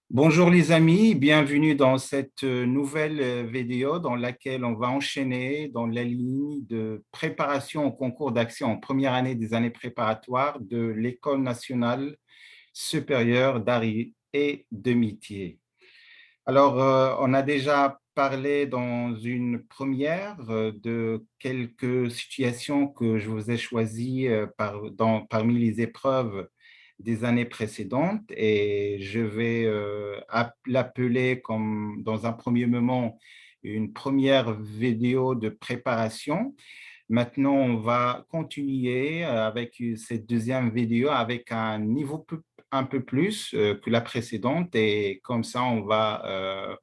Bonjour les amis, bienvenue dans cette nouvelle vidéo dans laquelle on va enchaîner dans la ligne de préparation au concours d'accès en première année des années préparatoires de l'École nationale supérieure d'art et de métier. Alors, on a déjà parlé dans une première de quelques situations que je vous ai choisies parmi les épreuves des années précédentes et je vais l'appeler comme dans un premier moment une première vidéo de préparation. Maintenant, on va continuer avec cette deuxième vidéo avec un niveau un peu plus que la précédente et comme ça, on va,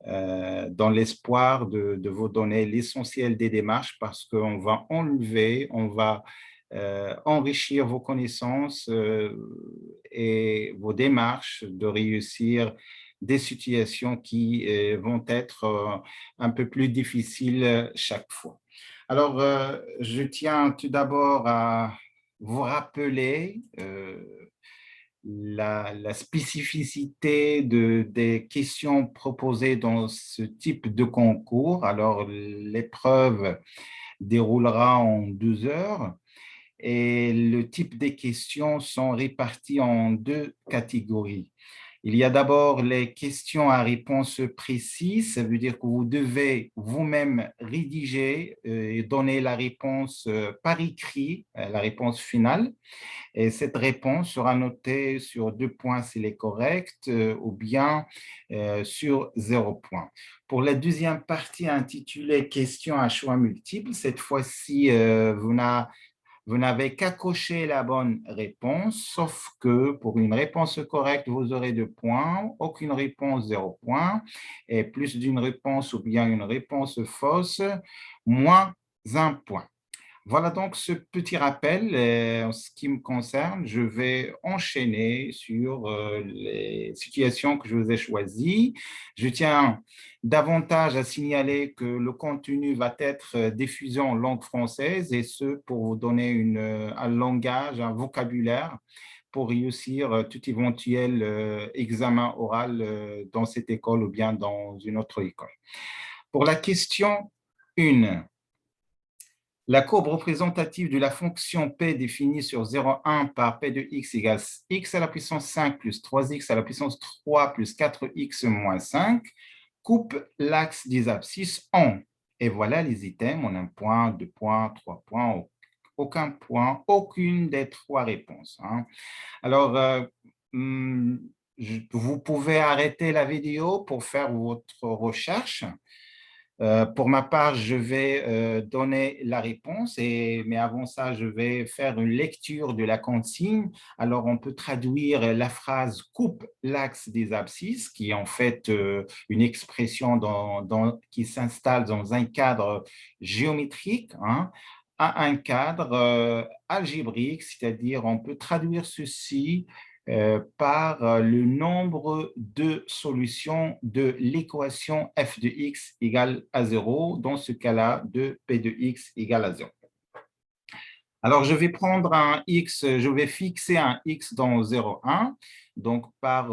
dans l'espoir de vous donner l'essentiel des démarches parce qu'on va on va enrichir vos connaissances et vos démarches de réussir des situations qui vont être un peu plus difficiles chaque fois. Alors, je tiens tout d'abord à vous rappeler la spécificité des questions proposées dans ce type de concours. Alors, l'épreuve déroulera en 2 heures et le type des questions sont réparties en 2 catégories. Il y a d'abord les questions à réponse précise, ça veut dire que vous devez vous-même rédiger et donner la réponse par écrit, la réponse finale. Et cette réponse sera notée sur 2 points si elle est correcte ou bien sur 0 point. Pour la deuxième partie intitulée questions à choix multiples, cette fois-ci, vous n'avez qu'à cocher la bonne réponse, sauf que pour une réponse correcte, vous aurez 2 points, aucune réponse, 0 point, et plus d'une réponse ou bien une réponse fausse, moins 1 point. Voilà donc ce petit rappel. En ce qui me concerne, je vais enchaîner sur les situations que je vous ai choisies. Je tiens davantage à signaler que le contenu va être diffusé en langue française et ce pour vous donner un langage, un vocabulaire pour réussir tout éventuel examen oral dans cette école ou bien dans une autre école. Pour la question 1, la courbe représentative de la fonction p définie sur 0,1 par p de x égale x à la puissance 5 plus 3x à la puissance 3 plus 4x moins 5 coupe l'axe des abscisses en. Et voilà les items en 1 point, 2 points, 3 points, aucun point, aucune des 3 réponses. Alors, vous pouvez arrêter la vidéo pour faire votre recherche. Pour ma part, je vais donner la réponse, mais avant ça, je vais faire une lecture de la consigne. Alors, on peut traduire la phrase « coupe l'axe des abscisses », qui est en fait une expression qui s'installe dans un cadre géométrique, à un cadre algébrique, c'est-à-dire on peut traduire ceci par le nombre de solutions de l'équation f de x égale à 0, dans ce cas-là, de p de x égale à 0. Alors, je vais prendre un x, je vais fixer un x dans 0,1. Donc, par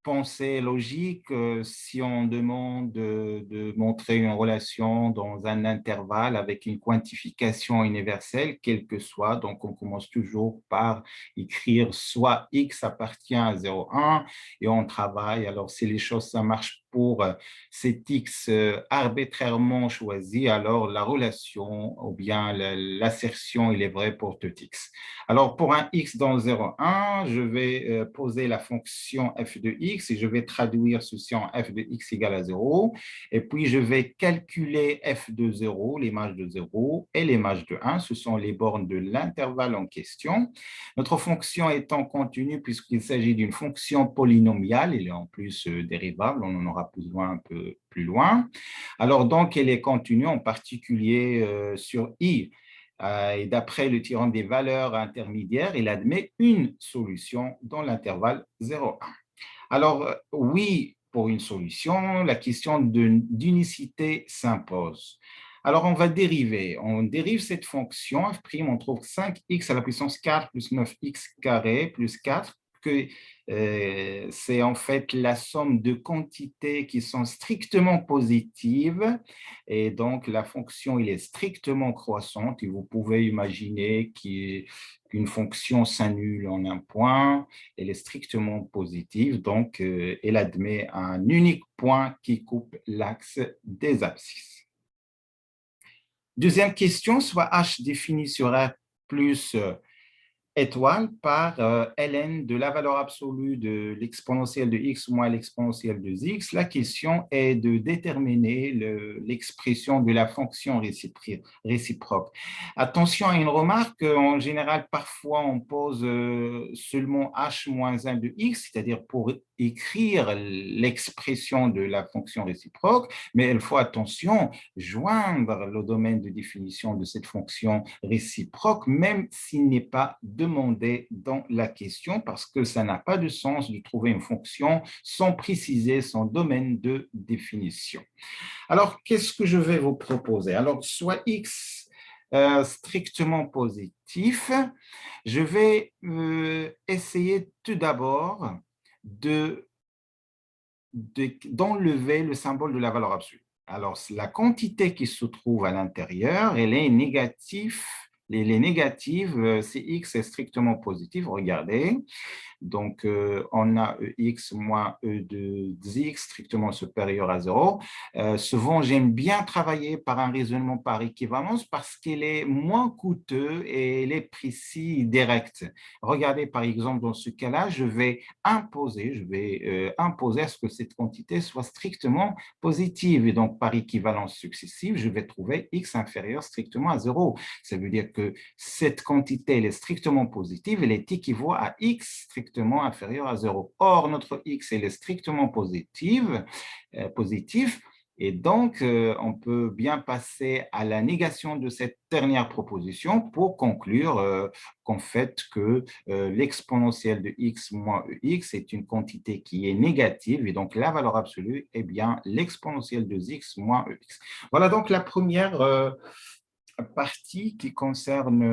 pensée logique, si on demande de montrer une relation dans un intervalle avec une quantification universelle, quelle que soit, donc on commence toujours par écrire soit x appartient à 0,1 et on travaille. Alors, si les choses, ça marche pour cet x arbitrairement choisi, alors la relation ou bien l'assertion, il est vrai pour tout x. Alors, pour un x dans 0,1, je vais poser la fonction f de x et je vais traduire ceci en f de x égale à 0. Et puis, je vais calculer f de 0, l'image de 0 et l'image de 1. Ce sont les bornes de l'intervalle en question. Notre fonction étant continue, puisqu'il s'agit d'une fonction polynomiale, elle est en plus dérivable, on en aura besoin un peu plus loin. Alors, donc, elle est continue, en particulier sur i. Et d'après le théorème des valeurs intermédiaires, il admet une solution dans l'intervalle 0,1. Alors, oui, pour une solution, la question d'unicité s'impose. Alors, on va dériver. On dérive cette fonction f', on trouve 5x à la puissance 4 plus 9x carré plus 4 que c'est en fait la somme de quantités qui sont strictement positives et donc la fonction il est strictement croissante et vous pouvez imaginer qu'une fonction s'annule en un point, elle est strictement positive, donc elle admet un unique point qui coupe l'axe des abscisses. Deuxième question, soit h défini sur R plus étoile par ln de la valeur absolue de l'exponentielle de x moins l'exponentielle de x. La question est de déterminer l'expression de la fonction réciproque. Attention à une remarque, en général, parfois on pose seulement h moins 1 de x, c'est-à-dire pour écrire l'expression de la fonction réciproque, mais il faut attention, joindre le domaine de définition de cette fonction réciproque, même s'il n'est pas demandé dans la question, parce que ça n'a pas de sens de trouver une fonction sans préciser son domaine de définition. Alors, qu'est-ce que je vais vous proposer? Alors, soit x strictement positif, je vais essayer tout d'abord d'enlever le symbole de la valeur absolue. Alors, la quantité qui se trouve à l'intérieur, elle est négative. Elle est négative si x est strictement positif. Regardez, donc, on a Ex moins E de x strictement supérieur à 0. Souvent, j'aime bien travailler par un raisonnement par équivalence parce qu'il est moins coûteux et il est précis et direct. Regardez, par exemple, dans ce cas-là, je vais imposer à ce que cette quantité soit strictement positive. Et donc, par équivalence successive, je vais trouver x inférieur strictement à 0. Ça veut dire que cette quantité, elle est strictement positive, elle est équivaut à x strictement inférieur à 0. Or, notre x, elle est strictement positif, et donc, on peut bien passer à la négation de cette dernière proposition pour conclure qu'en fait, que l'exponentielle de x moins ex est une quantité qui est négative, et donc la valeur absolue est bien l'exponentielle de x moins ex. Voilà donc la première partie qui concerne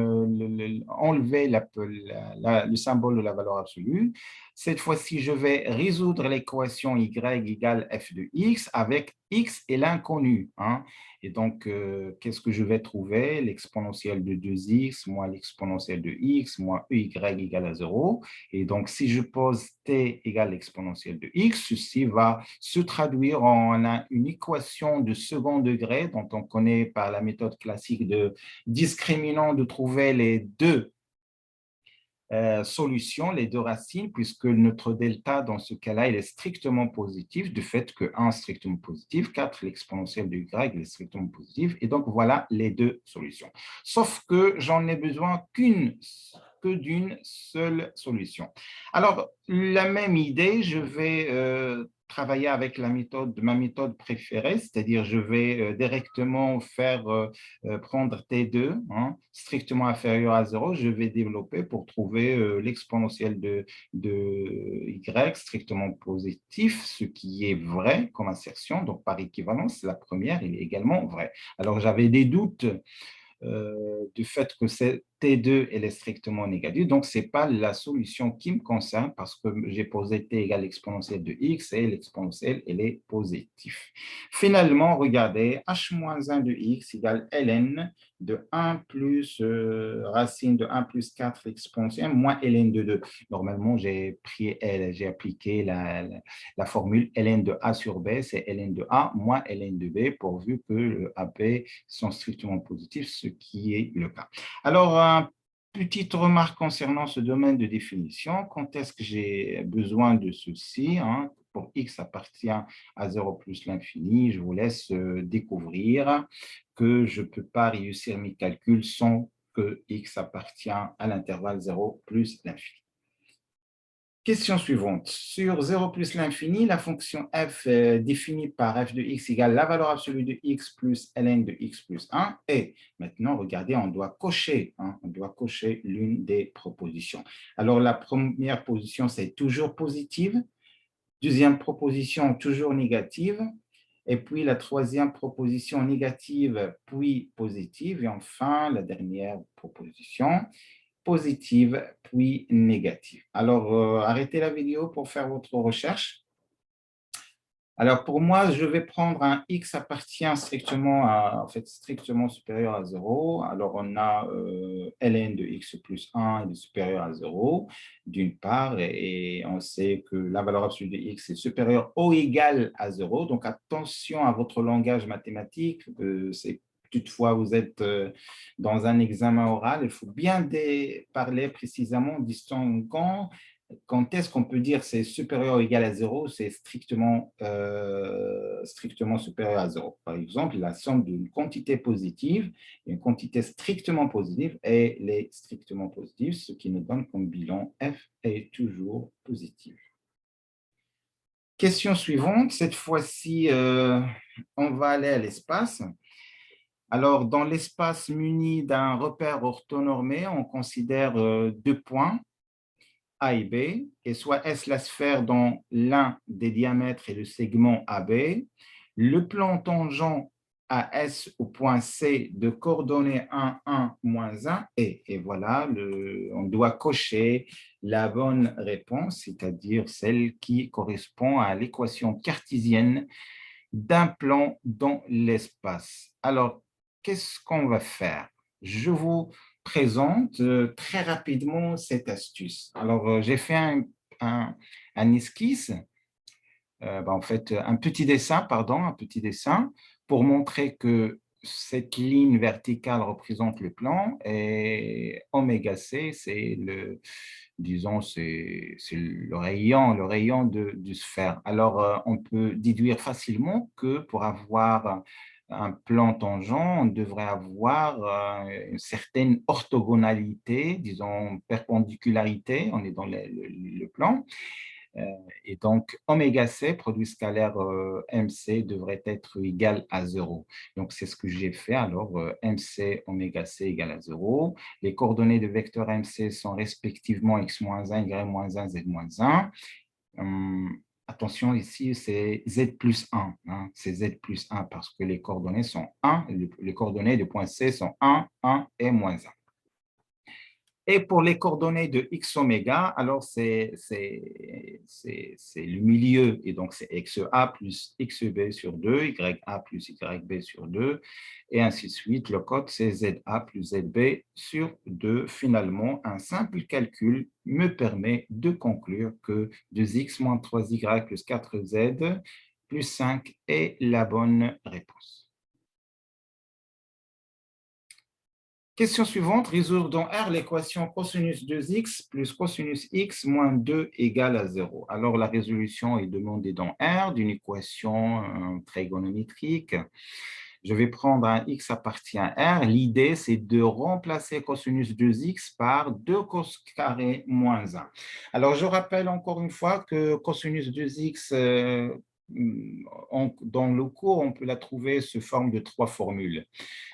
enlever le symbole de la valeur absolue. Cette fois-ci, je vais résoudre l'équation y égale f de x avec x et l'inconnu. Hein. Et donc, qu'est-ce que je vais trouver? L'exponentielle de 2x moins l'exponentielle de x moins ey égale à 0. Et donc, si je pose t égale l'exponentielle de x, ceci va se traduire en une équation de second degré dont on connaît par la méthode classique de discriminant de trouver les deux solutions, les deux racines, puisque notre delta, dans ce cas-là, il est strictement positif, du fait que 1 est strictement positif, 4, l'exponentielle de y est strictement positif, et donc voilà les deux solutions. Sauf que j'en ai besoin que d'une seule solution. Alors, la même idée, je vais travailler avec ma méthode préférée, c'est-à-dire je vais directement prendre T2, hein, strictement inférieur à 0, je vais développer pour trouver l'exponentielle de y strictement positif, ce qui est vrai comme assertion. Donc, par équivalence, la première, il est également vrai. Alors, j'avais des doutes du fait que T2 elle est strictement négative. Donc, ce n'est pas la solution qui me concerne parce que j'ai posé T égale l'exponentielle de x et l'exponentielle, elle est positive. Finalement, regardez, h-1 de x égale ln de 1 plus racine de 1 plus 4 exponentielle moins ln de 2. Normalement, j'ai appliqué la formule ln de a sur b, c'est ln de a moins ln de b, pourvu que le AB sont strictement positifs, ce qui est le cas. Alors, petite remarque concernant ce domaine de définition. Quand est-ce que j'ai besoin de ceci, hein? Pour x appartient à 0 plus l'infini, je vous laisse découvrir que je ne peux pas réussir mes calculs sans que x appartient à l'intervalle 0 plus l'infini. Question suivante. Sur 0 plus l'infini, la fonction f définie par f de x égale la valeur absolue de x plus ln de x plus 1. Et maintenant, regardez, on doit cocher l'une des propositions. Alors, la première position, c'est toujours positive. Deuxième proposition, toujours négative. Et puis, la troisième proposition négative, puis positive. Et enfin, la dernière proposition positive puis négative. Alors, arrêtez la vidéo pour faire votre recherche. Alors, pour moi, je vais prendre un x appartient strictement strictement supérieur à 0. Alors, on a ln de x plus 1 est supérieur à 0, d'une part, et on sait que la valeur absolue de x est supérieure ou égale à 0. Donc, attention à votre langage mathématique. C'est toutefois vous êtes dans un examen oral, il faut bien parler précisément, distinguant. Quand est-ce qu'on peut dire c'est supérieur ou égal à 0? C'est strictement supérieur à 0. Par exemple, la somme d'une quantité positive et une quantité strictement positive, elle est strictement positive, ce qui nous donne comme bilan f est toujours positif. Question suivante, cette fois-ci, on va aller à l'espace. Alors, dans l'espace muni d'un repère orthonormé, on considère deux points, A et B, et soit S la sphère dont l'un des diamètres est le segment AB, le plan tangent à S au point C de coordonnées 1, 1, moins 1, et voilà, on doit cocher la bonne réponse, c'est-à-dire celle qui correspond à l'équation cartésienne d'un plan dans l'espace. Alors, qu'est-ce qu'on va faire? Je vous présente très rapidement cette astuce. Alors, j'ai fait un esquisse, en fait, un petit dessin pour montrer que cette ligne verticale représente le plan et oméga C, c'est le, disons, c'est le rayon du sphère. Alors, on peut déduire facilement que pour avoir un plan tangent, on devrait avoir une certaine orthogonalité, disons, perpendicularité, on est dans le plan. Et donc, oméga C, produit scalaire MC, devrait être égal à 0. Donc, c'est ce que j'ai fait. Alors, MC, oméga C égale à 0. Les coordonnées de vecteur MC sont respectivement x-1, y-1, z-1. Attention, ici, c'est z plus 1. Hein. C'est z plus 1 parce que les coordonnées sont 1. Les coordonnées du point C sont 1, 1 et moins 1. Et pour les coordonnées de x oméga, alors c'est le milieu, et donc c'est xa plus xb sur 2, ya plus yb sur 2, et ainsi de suite. Le code, c'est za plus zb sur 2. Finalement, un simple calcul me permet de conclure que 2x moins 3y plus 4z plus 5 est la bonne réponse. Question suivante, résoudre dans R l'équation cosinus 2x plus cosinus x moins 2 égale à 0. Alors, la résolution est demandée dans R d'une équation trigonométrique. Je vais prendre un x appartient à R. L'idée, c'est de remplacer cosinus 2x par 2 cos carré moins 1. Alors, je rappelle encore une fois que cosinus 2x, dans le cours, on peut la trouver sous forme de 3 formules.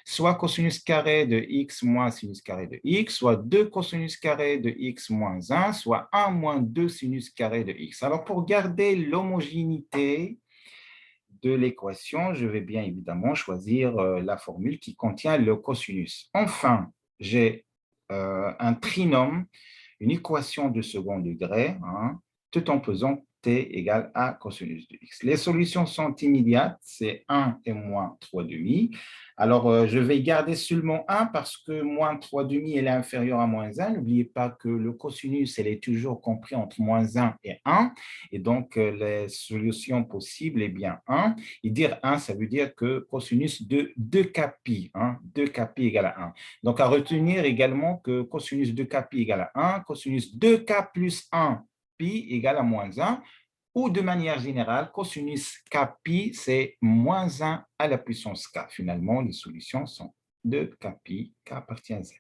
Soit cosinus carré de x moins sinus carré de x, soit 2 cosinus carré de x moins 1, soit 1 moins 2 sinus carré de x. Alors, pour garder l'homogénéité de l'équation, je vais bien évidemment choisir la formule qui contient le cosinus. Enfin, j'ai un trinôme, une équation de second degré, hein, tout en pesant t égale à cosinus de x. Les solutions sont immédiates, c'est 1 et moins 3 demi. Alors, je vais garder seulement 1 parce que moins 3 demi est inférieur à moins 1. N'oubliez pas que le cosinus, elle est toujours compris entre moins 1 et 1. Et donc, les solutions possibles, est bien 1. Et dire 1, ça veut dire que cosinus de 2k pi, hein, 2k pi égale à 1. Donc, à retenir également que cosinus de k pi égale à 1, cosinus 2k plus 1 pi égale à moins 1, ou de manière générale, cosinus k pi, c'est moins 1 à la puissance k. Finalement, les solutions sont de k pi, k appartient à z.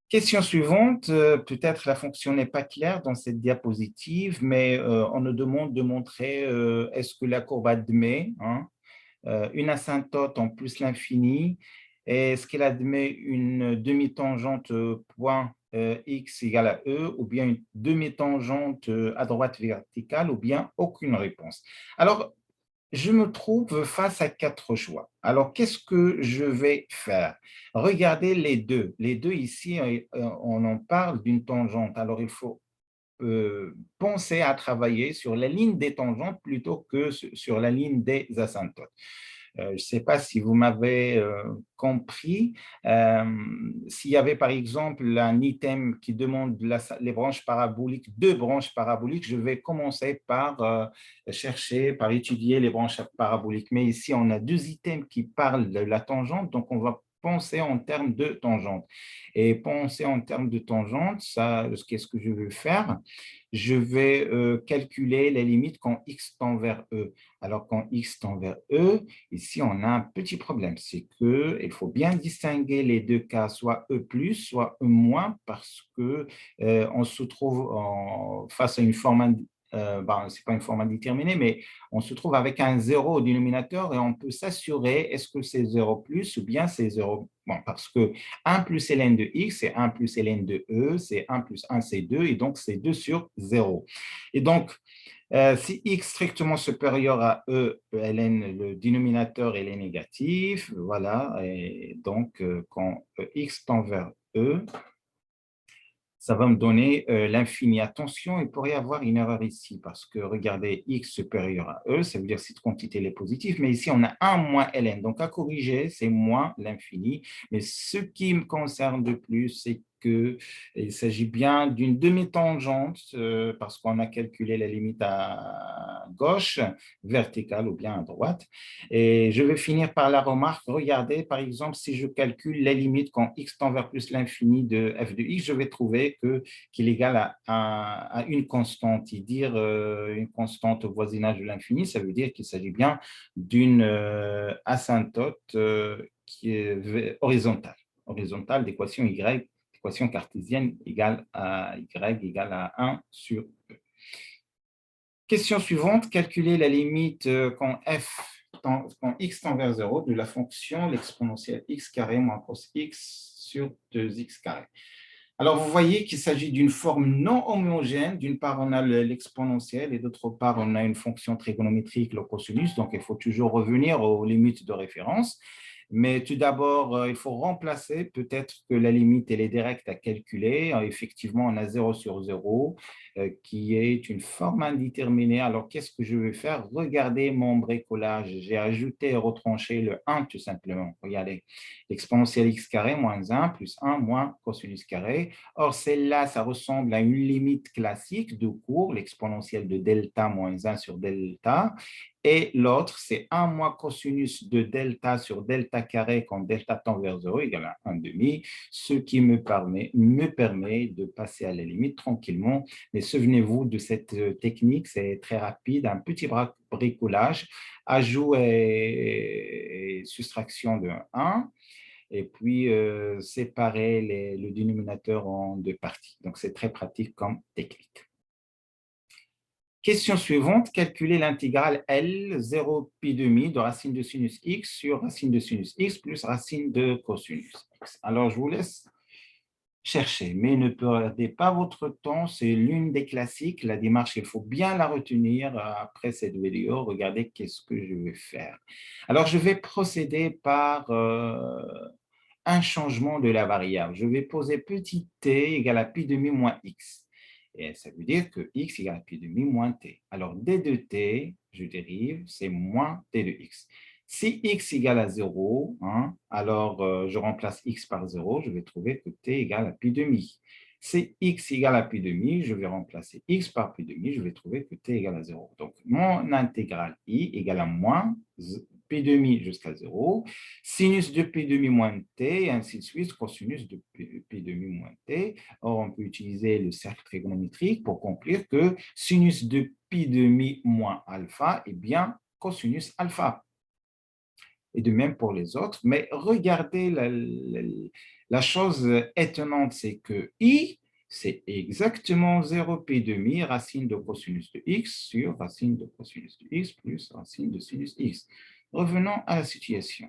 Question suivante, peut-être la fonction n'est pas claire dans cette diapositive, mais on nous demande de montrer est-ce que la courbe admet une asymptote en plus l'infini, est-ce qu'elle admet une demi-tangente point x égale à e, ou bien une demi-tangente à droite verticale, ou bien aucune réponse. Alors, je me trouve face à quatre choix. Alors, qu'est-ce que je vais faire? Regardez les deux. Les deux ici, on en parle d'une tangente. Alors, il faut penser à travailler sur la ligne des tangentes plutôt que sur la ligne des asymptotes. Je ne sais pas si vous m'avez compris. S'il y avait par exemple un item qui demande les branches paraboliques, deux branches paraboliques, je vais commencer par chercher, par étudier les branches paraboliques. Mais ici, on a deux items qui parlent de la tangente, donc on va penser en termes de tangente. Et penser en termes de tangente, ça, qu'est-ce que je veux faire? Je vais calculer les limites quand x tend vers E. Alors, quand x tend vers E, ici, on a un petit problème. C'est qu'il faut bien distinguer les deux cas, soit E+, soit E-, parce qu'on on se trouve face à une forme, ce n'est pas une forme indéterminée, mais on se trouve avec un 0 au dénominateur et on peut s'assurer est-ce que c'est 0 plus ou bien c'est 0. Bon, parce que 1 plus ln de x, c'est 1 plus ln de E, c'est 1 plus 1, c'est 2, et donc c'est 2 sur 0. Et donc, si x strictement supérieur à E, ln, le dénominateur il est négatif, voilà, et donc quand x tend vers E, ça va me donner l'infini. Attention, il pourrait y avoir une erreur ici, parce que regardez, x supérieur à E, ça veut dire que cette quantité elle est positive, mais ici on a 1 moins ln, donc à corriger, c'est moins l'infini, mais ce qui me concerne de plus, c'est qu'il s'agit bien d'une demi-tangente, parce qu'on a calculé la limite à gauche, verticale ou bien à droite. Et je vais finir par la remarque, regardez, par exemple, si je calcule la limite quand x tend vers plus l'infini de f de x, je vais trouver qu'il est égal à une constante. Et dire une constante au voisinage de l'infini, ça veut dire qu'il s'agit bien d'une asymptote qui est horizontale d'équation y, équation cartésienne égale à y égale à 1 sur E. Question suivante, calculer la limite quand x tend vers 0 de la fonction l'exponentielle x carré moins cos x sur 2x carré. Alors, vous voyez qu'il s'agit d'une forme non homogène. D'une part, on a l'exponentielle et d'autre part, on a une fonction trigonométrique, le cosinus. Donc, il faut toujours revenir aux limites de référence. Mais tout d'abord, il faut remplacer. Peut-être que la limite, elle est directe à calculer. Effectivement, on a 0 sur 0, qui est une forme indéterminée. Alors, qu'est-ce que je vais faire? Regardez mon bricolage. J'ai ajouté et retranché le 1 tout simplement. Regardez, l'exponentielle x carré moins 1 plus 1 moins cosinus carré. Or, celle-là, ça ressemble à une limite classique de cours, l'exponentielle de delta moins 1 sur delta. Et l'autre, c'est 1 moins cosinus de delta sur delta carré quand delta tend vers 0 égale à 1 demi, ce qui me permet de passer à la limite tranquillement. Mais souvenez-vous de cette technique, c'est très rapide, un petit bricolage, ajout et soustraction de 1, et puis séparer le dénominateur en deux parties. Donc, c'est très pratique comme technique. Question suivante, calculer l'intégrale L 0 pi demi de racine de sinus x sur racine de sinus x plus racine de cosinus x. Alors, je vous laisse chercher, mais ne perdez pas votre temps, c'est l'une des classiques. La démarche, il faut bien la retenir après cette vidéo. Regardez qu'est-ce que je vais faire. Alors, je vais procéder par un changement de la variable. Je vais poser petit t égale à pi demi moins x. Et ça veut dire que x égale à pi demi moins t. Alors, d de t, je dérive, c'est moins t de x. Si x égale à 0, hein, alors je remplace x par 0, je vais trouver que t égale à pi demi. Si x égale à pi demi, je vais remplacer x par pi demi, je vais trouver que t égale à 0. Donc, mon intégrale i égale à moins pi demi jusqu'à 0, sinus de pi demi moins t, et ainsi de suite, cosinus de pi demi moins t. Or, on peut utiliser le cercle trigonométrique pour conclure que sinus de pi demi moins alpha est bien cosinus alpha. Et de même pour les autres. Mais regardez, la chose étonnante, c'est que i, c'est exactement 0 pi demi racine de cosinus de x sur racine de cosinus de x plus racine de sinus x. Revenons à la situation.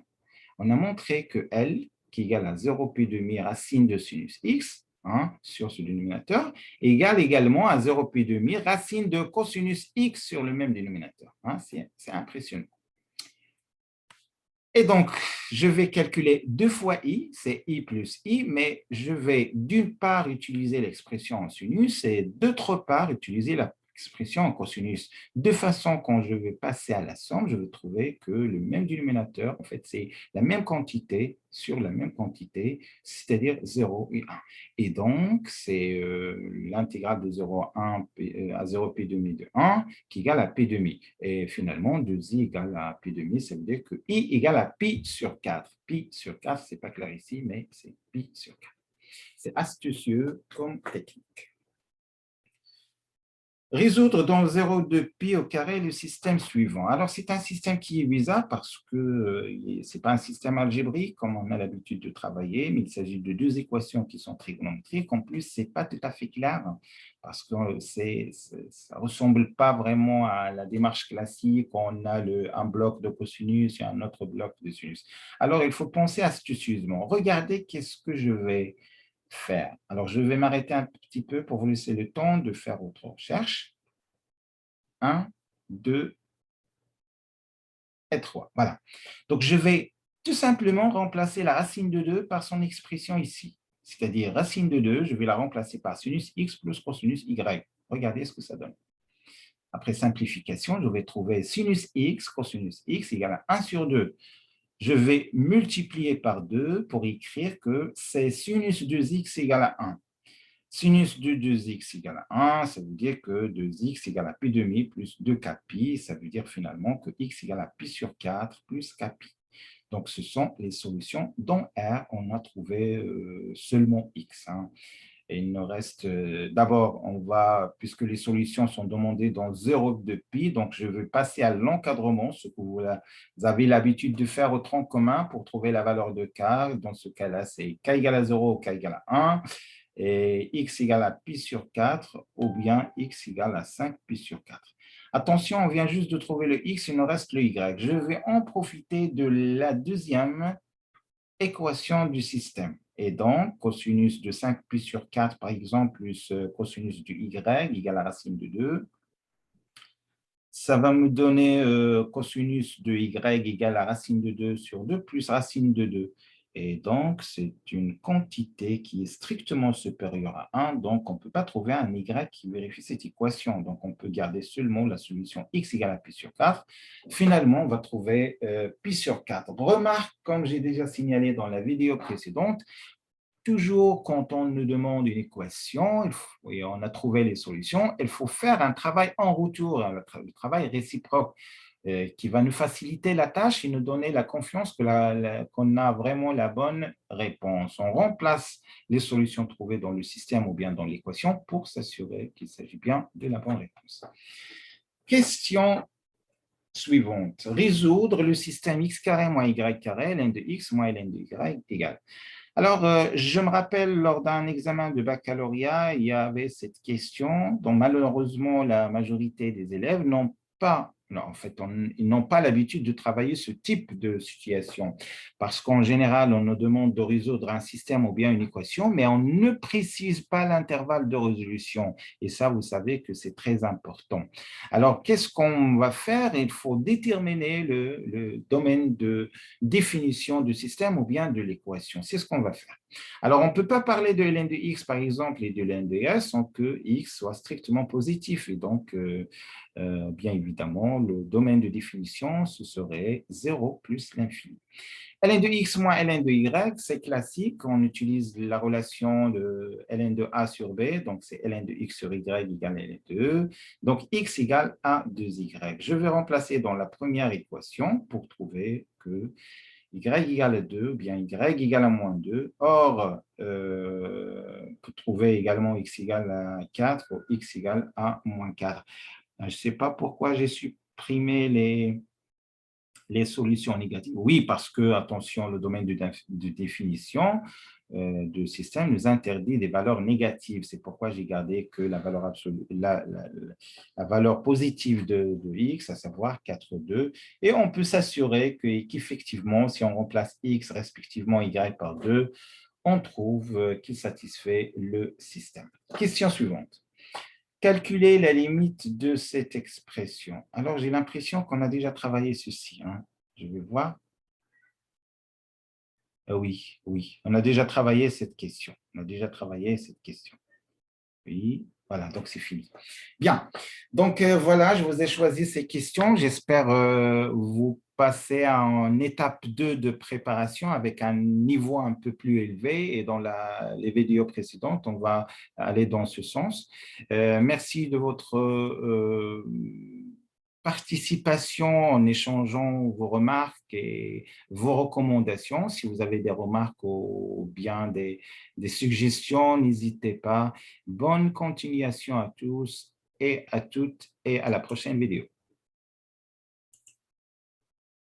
On a montré que L, qui égale à 0 pi demi racine de sinus x, hein, sur ce dénominateur, égale également à 0 pi demi racine de cosinus x sur le même dénominateur. Hein, c'est impressionnant. Et donc, je vais calculer 2 fois i, c'est i plus i, mais je vais d'une part utiliser l'expression en sinus et d'autre part utiliser l'expression en cosinus. De façon, quand je vais passer à la somme, je vais trouver que le même dénominateur, en fait, c'est la même quantité sur la même quantité, c'est-à-dire 0 et 1. Et donc, c'est l'intégrale de 0 à 0 p demi de 1 qui égale à P demi. Et finalement, 2i égale à P demi, ça veut dire que I égale à pi sur 4. Pi sur 4, ce n'est pas clair ici, mais c'est pi sur 4. C'est astucieux comme technique. Résoudre dans 0,2 pi au carré le système suivant. Alors, c'est un système qui est bizarre parce que ce n'est pas un système algébrique comme on a l'habitude de travailler, mais il s'agit de deux équations qui sont trigonométriques. En plus, ce n'est pas tout à fait clair parce que ça ne ressemble pas vraiment à la démarche classique. On a un bloc de cosinus et un autre bloc de sinus. Alors, il faut penser astucieusement. Regardez qu'est-ce que je vais faire. Alors, je vais m'arrêter un petit peu pour vous laisser le temps de faire votre recherche. 1, 2 et 3. Voilà. Donc, je vais tout simplement remplacer la racine de 2 par son expression ici. C'est-à-dire, racine de 2, je vais la remplacer par sinus x plus cosinus y. Regardez ce que ça donne. Après simplification, je vais trouver sinus x, cosinus x égale à 1 sur 2. Je vais multiplier par 2 pour écrire que c'est sinus 2x égale à 1. Sinus de 2x égale à 1, ça veut dire que 2x égale à pi demi plus 2k pi, ça veut dire finalement que x égale à pi sur 4 plus k pi. Donc, ce sont les solutions dans R, on a trouvé seulement x. Et il nous reste, d'abord, puisque les solutions sont demandées dans 0,2 pi, donc je vais passer à l'encadrement, ce que vous avez l'habitude de faire au tronc commun pour trouver la valeur de k. Dans ce cas-là, c'est k égale à 0 ou k égale à 1. Et x égale à pi sur 4 ou bien x égale à 5 pi sur 4. Attention, on vient juste de trouver le x, il nous reste le y. Je vais en profiter de la deuxième équation du système. Et donc, cosinus de 5 pi sur 4, par exemple, plus cosinus du y égale à racine de 2. Ça va me donner cosinus de y égale à racine de 2 sur 2 plus racine de 2. Et donc, c'est une quantité qui est strictement supérieure à 1. Donc, on ne peut pas trouver un y qui vérifie cette équation. Donc, on peut garder seulement la solution x égale à pi sur 4. Finalement, on va trouver pi sur 4. Remarque, comme j'ai déjà signalé dans la vidéo précédente, toujours quand on nous demande une équation et on a trouvé les solutions, il faut faire un travail en retour, le travail réciproque qui va nous faciliter la tâche et nous donner la confiance qu'on a vraiment la bonne réponse. On remplace les solutions trouvées dans le système ou bien dans l'équation pour s'assurer qu'il s'agit bien de la bonne réponse. Question suivante. Résoudre le système x carré moins y carré, ln de x moins ln de y égale. Alors, je me rappelle, lors d'un examen de baccalauréat, il y avait cette question dont malheureusement la majorité des élèves n'ont pas, non, en fait, ils n'ont pas l'habitude de travailler ce type de situation. Parce qu'en général, on nous demande de résoudre un système ou bien une équation, mais on ne précise pas l'intervalle de résolution. Et ça, vous savez que c'est très important. Alors, qu'est-ce qu'on va faire? Il faut déterminer le domaine de définition du système ou bien de l'équation. C'est ce qu'on va faire. Alors, on ne peut pas parler de ln de x, par exemple, et de ln de y sans que x soit strictement positif. Et donc, bien évidemment, le domaine de définition, ce serait 0 plus l'infini. ln de x moins ln de y, c'est classique. On utilise la relation de ln de a sur b, donc c'est ln de x sur y égale ln de e. Donc, x égale a 2y. Je vais remplacer dans la première équation pour trouver que y égale à 2, ou bien y égale à moins 2. Or, pour trouver également x égale à 4 ou x égale à moins 4. Je ne sais pas pourquoi j'ai supprimé les solutions négatives. Oui, parce que, attention, le domaine de définition de système nous interdit des valeurs négatives. C'est pourquoi j'ai gardé que la valeur absolue, la valeur positive de x, à savoir 4, 2. Et on peut s'assurer qu'effectivement, si on remplace x respectivement y par 2, on trouve qu'il satisfait le système. Question suivante. Calculer la limite de cette expression. Alors, j'ai l'impression qu'on a déjà travaillé ceci. Je vais voir. Oui, oui. On a déjà travaillé cette question. On a déjà travaillé cette question. Oui, voilà, donc c'est fini. Bien, donc voilà, je vous ai choisi ces questions. J'espère vous passer en étape 2 de préparation avec un niveau un peu plus élevé et dans les vidéos précédentes, on va aller dans ce sens. Merci de votre participation en échangeant vos remarques et vos recommandations. Si vous avez des remarques ou bien des suggestions, n'hésitez pas. Bonne continuation à tous et à toutes et à la prochaine vidéo.